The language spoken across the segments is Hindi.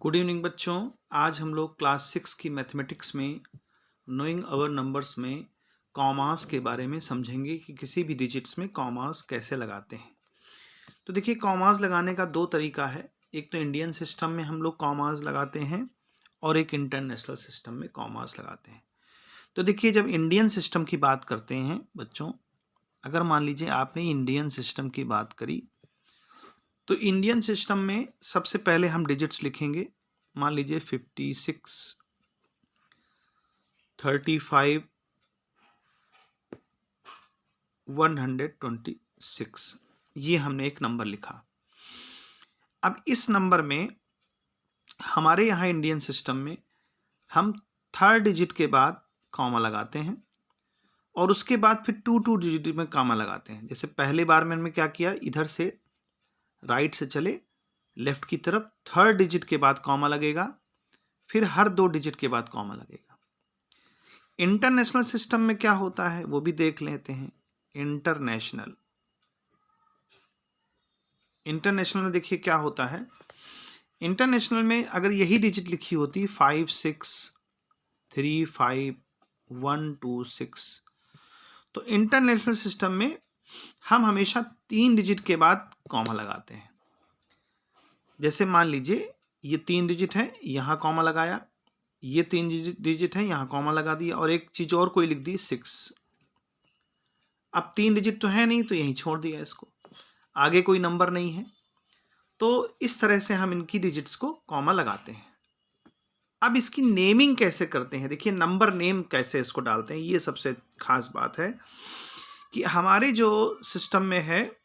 गुड इवनिंग बच्चों। आज हम लोग क्लास 6 की मैथमेटिक्स में नोइंग अवर नंबर्स में कॉमास के बारे में समझेंगे कि किसी भी डिजिट्स में कॉमास कैसे लगाते हैं। तो देखिए, कॉमास लगाने का दो तरीका है। एक तो इंडियन सिस्टम में हम लोग कॉमास लगाते हैं और एक इंटरनेशनल सिस्टम में कॉमास लगाते हैं। तो देखिए, जब इंडियन सिस्टम की बात करते हैं बच्चों, अगर मान लीजिए आपने इंडियन सिस्टम की बात करी तो इंडियन सिस्टम में सबसे पहले हम डिजिट्स लिखेंगे। मान लीजिए 56, 35, 126, ये हमने एक नंबर लिखा। अब इस नंबर में हमारे यहाँ इंडियन सिस्टम में हम थर्ड डिजिट के बाद कॉमा लगाते हैं और उसके बाद फिर टू डिजिट में कॉमा लगाते हैं। जैसे पहले बार में हमने क्या किया, इधर से राइट से चले लेफ्ट की तरफ, थर्ड डिजिट के बाद कॉमा लगेगा, फिर हर दो डिजिट के बाद कॉमा लगेगा। इंटरनेशनल सिस्टम में क्या होता है वो भी देख लेते हैं। इंटरनेशनल में देखिए क्या होता है। इंटरनेशनल में अगर यही डिजिट लिखी होती 5, 6, 3, 5, 1, 2, 6, तो इंटरनेशनल सिस्टम में हम हमेशा 3 डिजिट के बाद कॉमा लगाते हैं। जैसे मान लीजिए ये 3 डिजिट है, यहाँ कॉमा लगाया, ये 3 डिजिट है, यहाँ कॉमा लगा दिया, और एक चीज और कोई लिख दी 6। अब 3 डिजिट तो है नहीं तो यहीं छोड़ दिया इसको, आगे कोई नंबर नहीं है, तो इस तरह से हम इनकी डिजिट्स को कॉमा लगाते हैं। अब इसकी नेमिंग कैसे करते हैं, देखिए नंबर नेम कैसे इसको डालते हैं, ये सबसे खास बात है कि हमारे जो सिस्टम में है,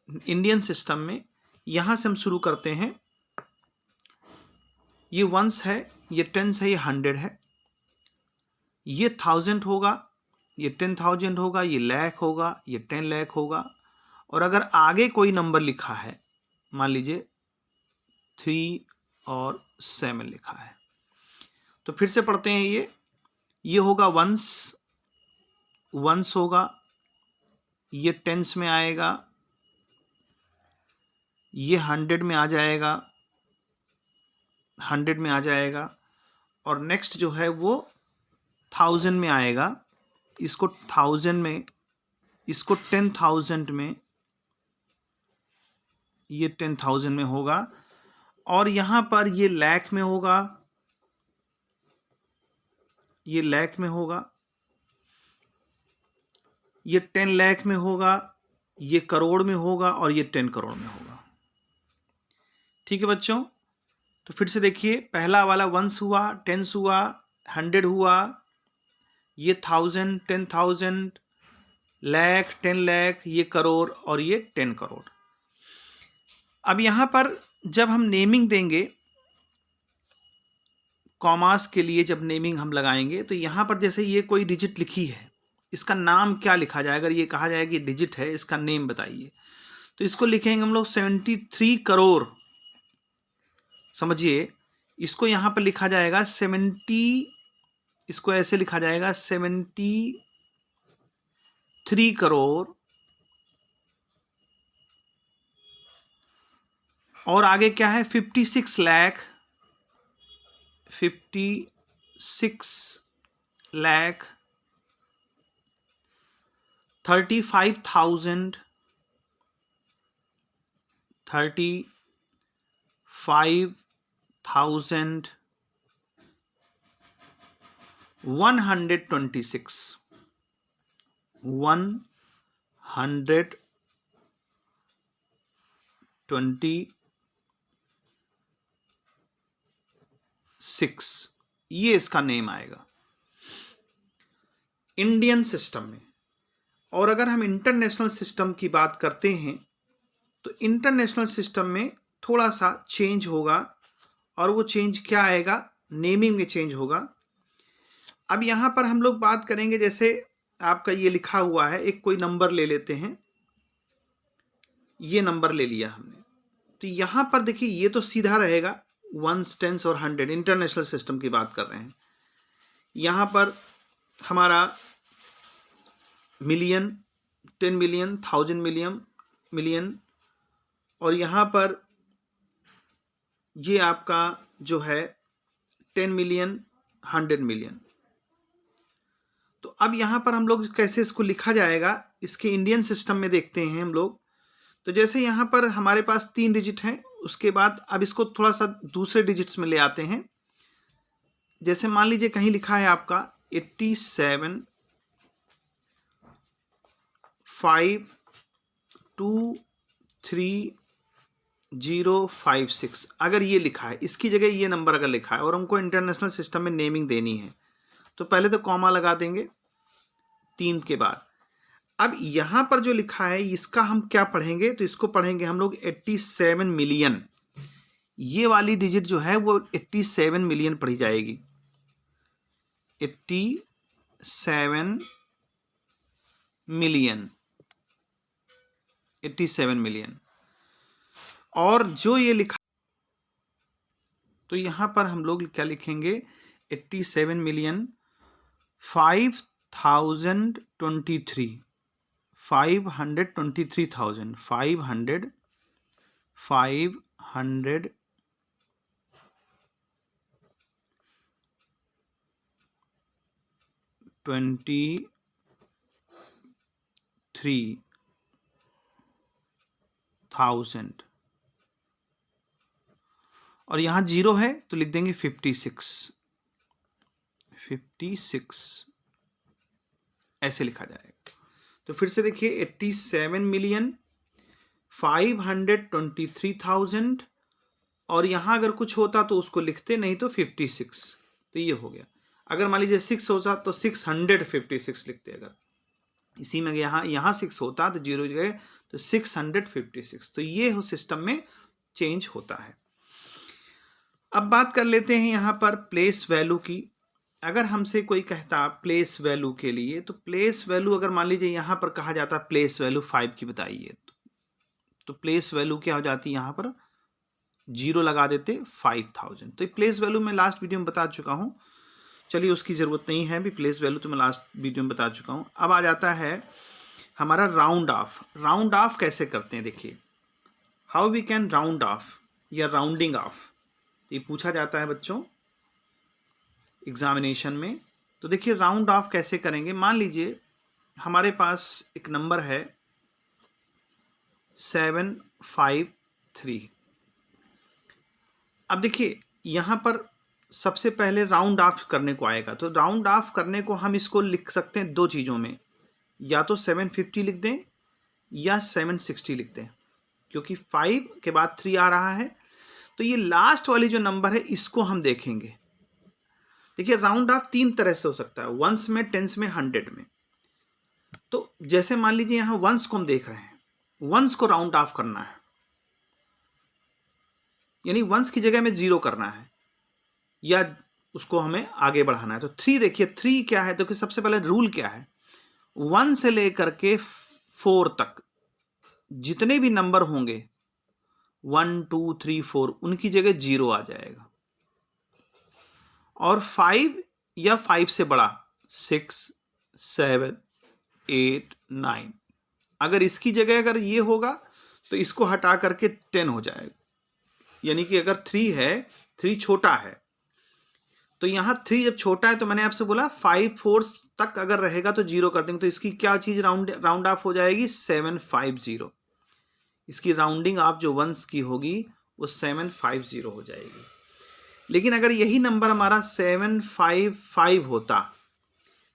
इंडियन सिस्टम में, यहां से हम शुरू करते हैं। ये वंस है, ये टेंस है, ये 100 है, ये 1000 होगा, ये 10,000 होगा, ये लाख होगा, ये 10 लाख होगा। और अगर आगे कोई नंबर लिखा है, मान लीजिए 3 और 7 लिखा है, तो फिर से पढ़ते हैं। ये होगा वंस होगा, ये टेंस में आएगा, ये 100 में आ जाएगा, 100 में आ जाएगा, और नेक्स्ट जो है वो 1000 में आएगा, इसको 1000 में, इसको 10,000 में, ये 10,000 में होगा, और यहां पर ये लाख में होगा, ये लाख में होगा, ये 10 लाख में होगा, ये करोड़ में होगा, और ये 10 करोड़ में होगा। ठीक है बच्चों, तो फिर से देखिए, पहला वाला वंस हुआ, टेंस हुआ, 100 हुआ, ये 1000, 10,000, लाख, 10 लाख, ये करोड़, और ये 10 करोड़। अब यहां पर जब हम नेमिंग देंगे कॉमास के लिए, जब नेमिंग हम लगाएंगे, तो यहां पर जैसे ये कोई डिजिट लिखी है, इसका नाम क्या लिखा जाए, अगर ये कहा जाए कि डिजिट है, इसका नेम बताइए, तो इसको लिखेंगे हम लोग 73 करोड़। समझिए, इसको यहां पर लिखा जाएगा 70, इसको ऐसे लिखा जाएगा 73 करोड़, और आगे क्या है 56 लाख, 56 लाख, 35,000, 35,000, 126, 126, ये इसका नेम आएगा इंडियन सिस्टम में। और अगर हम इंटरनेशनल सिस्टम की बात करते हैं तो इंटरनेशनल सिस्टम में थोड़ा सा चेंज होगा, और वो चेंज क्या आएगा, नेमिंग में चेंज होगा। अब यहां पर हम लोग बात करेंगे, जैसे आपका ये लिखा हुआ है, एक कोई नंबर ले लेते हैं, ये नंबर ले लिया हमने, तो यहां पर देखिए ये तो सीधा रहेगा, वंस, टेंस और 100, इंटरनेशनल सिस्टम की बात कर रहे हैं। यहां पर हमारा मिलियन, 10 मिलियन, 1000 मिलियन, और यहां पर ये आपका जो है 10 मिलियन, 100 मिलियन। तो अब यहां पर हम लोग कैसे इसको लिखा जाएगा, इसके इंडियन सिस्टम में देखते हैं हम लोग। तो जैसे यहां पर हमारे पास 3 डिजिट हैं, उसके बाद अब इसको थोड़ा सा दूसरे डिजिट्स में ले आते हैं। जैसे मान लीजिए कहीं लिखा है आपका 87 5 2 3 056, अगर ये लिखा है, इसकी जगह ये नंबर अगर लिखा है और हमको इंटरनेशनल सिस्टम में नेमिंग देनी है, तो पहले तो कॉमा लगा देंगे 3 के बाद। अब यहां पर जो लिखा है इसका हम क्या पढ़ेंगे, तो इसको पढ़ेंगे हम लोग 87 मिलियन। ये वाली डिजिट जो है वो 87 मिलियन पढ़ी जाएगी, 87 मिलियन, 87 मिलियन। और जो ये लिखा, तो यहां पर हम लोग क्या लिखेंगे, 87 मिलियन 5,023, 523,000, 523,000। और यहां 0 है तो लिख देंगे 56, ऐसे लिखा जाएगा। तो फिर से देखिए 87 मिलियन 523,000, और यहां अगर कुछ होता तो उसको लिखते, नहीं तो 56। तो ये हो गया। अगर मान लीजिए 6 होता तो 656 लिखते, अगर इसी में यहां 6 होता तो 0 जगह तो 656। तो ये हो सिस्टम में चेंज होता है। अब बात कर लेते हैं यहां पर प्लेस वैल्यू की। अगर हमसे कोई कहता प्लेस वैल्यू के लिए, तो प्लेस वैल्यू अगर मान लीजिए यहां पर कहा जाता प्लेस वैल्यू 5 की बताइए, तो प्लेस वैल्यू क्या हो जाती है, यहां पर 0 लगा देते 5000। तो प्लेस वैल्यू मैं लास्ट वीडियो में बता चुका हूं, चलिए उसकी जरूरत नहीं है भी, प्लेस वैल्यू तो मैं लास्ट वीडियो में बता चुका हूं। अब आ जाता है हमारा राउंड ऑफ। राउंड ऑफ कैसे करते हैं, देखिए how we can round off या राउंडिंग ऑफ, ये पूछा जाता है बच्चों एग्जामिनेशन में। तो देखिए राउंड ऑफ कैसे करेंगे, मान लीजिए हमारे पास एक नंबर है 753। अब देखिए यहां पर सबसे पहले राउंड ऑफ करने को आएगा, तो राउंड ऑफ करने को हम इसको लिख सकते हैं दो चीज़ों में, या तो 750 लिख दें या 760 लिख दें, क्योंकि 5 के बाद 3 आ रहा है। तो ये लास्ट वाली जो नंबर है इसको हम देखेंगे। देखिए राउंड ऑफ 3 तरह से हो सकता है, वंस में, टेंस में, 100 में। तो जैसे मान लीजिए यहां वंस को हम देख रहे हैं, वंस को राउंड ऑफ करना है, यानी वंस की जगह में 0 करना है या उसको हमें आगे बढ़ाना है। तो 3 देखिए 3 क्या है, तो सबसे पहले रूल क्या है, 1 से लेकर के 4 तक जितने भी नंबर होंगे 1 2 3 4 उनकी जगह 0 आ जाएगा। और 5 या 5 से बड़ा 6 7 8 9, अगर इसकी जगह अगर ये होगा तो इसको हटा करके 10 हो जाएगा। यानी कि अगर 3 है, 3 छोटा है, तो यहां 3 जब छोटा है तो मैंने आपसे बोला 5 4 तक अगर रहेगा तो 0 कर देंगे, तो इसकी क्या चीज राउंड ऑफ हो जाएगी 750। इसकी राउंडिंग ऑफ जो वंस की होगी वो 750 हो जाएगी। लेकिन अगर यही नंबर हमारा 755 होता,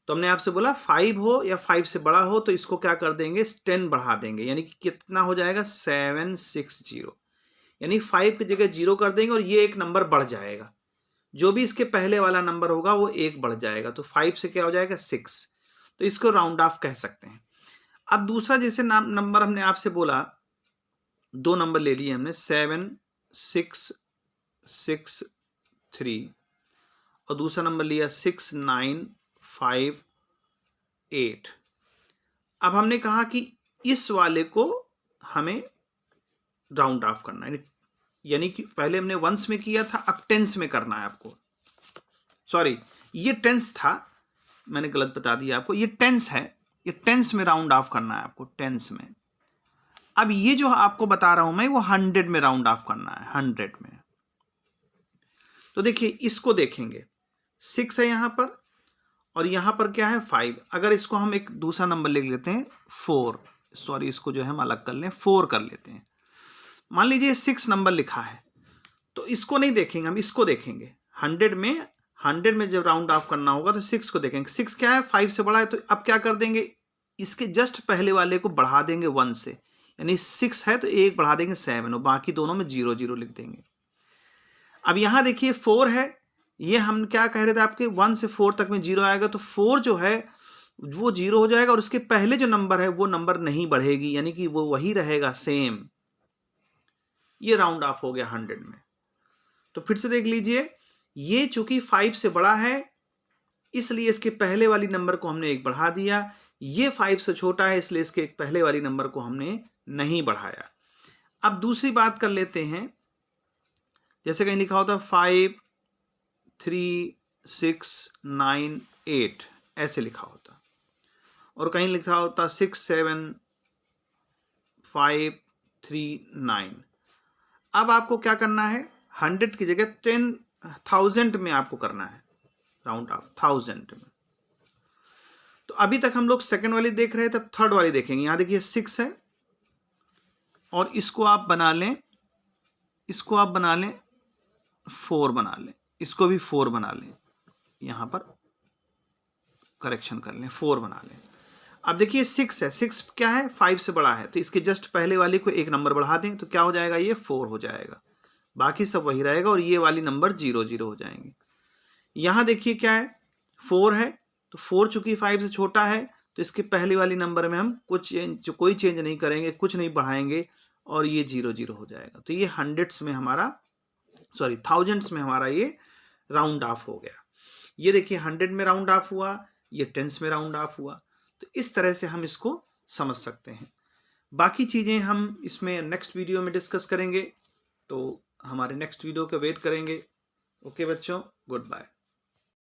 तो हमने आपसे बोला 5 हो या 5 से बड़ा हो तो इसको क्या कर देंगे 10 बढ़ा देंगे, यानी कि कितना हो जाएगा 760। यानी 5 की जगह 0 कर देंगे और ये एक नंबर बढ़ जाएगा, जो भी इसके पहले वाला नंबर होगा वो एक बढ़ जाएगा, तो 5 से क्या हो जाएगा 6। तो इसको राउंड ऑफ कह सकते हैं। अब दूसरा जैसे नंबर हमने आपसे बोला, 2 नंबर ले लिए हमने 7663 और दूसरा नंबर लिया 6958। अब हमने कहा कि इस वाले को हमें राउंड ऑफ करना है, यानी कि पहले हमने वंस में किया था, अब टेंस में करना है आपको। सॉरी, ये टेंस था, मैंने गलत बता दिया आपको, ये टेंस है, ये टेंस में राउंड ऑफ करना है आपको, टेंस में। अब ये जो आपको बता रहा हूं मैं वो 100 में राउंड ऑफ करना है, 100 में। तो देखिए इसको देखेंगे, 6 है यहाँ पर और यहाँ पर क्या है 5। अगर इसको हम एक दूसरा नंबर लिख लेते हैं 4, सॉरी इसको जो है हम अलग कर लें, 4 कर लेते हैं। मान लीजिए 6 नंबर लिखा है, तो इसको नहीं देखेंगे, हम इसको देखेंगे। 100 में जब राउंड ऑफ करना होगा तो 6 को देखेंगे। 6 क्या है 5 से बड़ा है, तो अब क्या कर देंगे, इसके जस्ट पहले वाले को बढ़ा देंगे 1 से, यानी 6 है तो एक बढ़ा देंगे 7 और बाकी दोनों में 0 0 लिख देंगे। अब यहां देखिए 4 है, ये हम क्या कह रहे थे आपके 1 से 4 तक में 0 आएगा, तो 4 जो है वो 0 हो जाएगा और उसके पहले जो नंबर है वो नंबर नहीं बढ़ेगी, यानी कि वो वही रहेगा सेम। ये राउंड ऑफ हो गया 100 में। तो फिर से देख लीजिए, ये चूंकि 5 से बड़ा है इसलिए इसके पहले वाली नंबर को हमने एक बढ़ा दिया, ये 5 से छोटा है इसलिए इसके एक पहले वाली नंबर को हमने नहीं बढ़ाया। अब दूसरी बात कर लेते हैं, जैसे कहीं लिखा होता 5 3 6 9 8 ऐसे लिखा होता, और कहीं लिखा होता 6 7 5 3 9। अब आपको क्या करना है, 100 की जगह 10,000 में आपको करना है राउंड ऑफ 1000 में। तो अभी तक हम लोग सेकंड वाली देख रहे थे, तब थर्ड वाली देखेंगे। यहां देखिए 6 है और इसको आप बना लें, इसको आप बना लें 4 बना लें, इसको भी 4 बना लें, यहां पर करेक्शन कर लें 4 बना लें। अब देखिए 6 है, 6 क्या है 5 से बड़ा है, तो इसके जस्ट पहले वाले को एक नंबर बढ़ा दें तो क्या हो जाएगा, ये 4 हो जाएगा, बाकी सब वही रहेगा और ये वाली नंबर 0 0 हो जाएंगे। यहां देखिए क्या है 4 है, तो 4 चूंकि 5 से छोटा है तो इसके पहले वाली नंबर में हम कोई चेंज नहीं करेंगे, कुछ नहीं बढ़ाएंगे और ये 0 0 हो जाएगा। तो ये हंड्रेड्स में हमारा, सॉरी थाउजेंड्स में हमारा ये राउंड ऑफ हो गया। ये देखिए 100 में राउंड ऑफ हुआ, ये टेंस में राउंड ऑफ हुआ। तो इस तरह से हम इसको समझ सकते हैं। बाकी चीज़ें हम इसमें नेक्स्ट वीडियो में डिस्कस करेंगे, तो हमारे नेक्स्ट वीडियो का वेट करेंगे। ओके बच्चों, गुड बाय।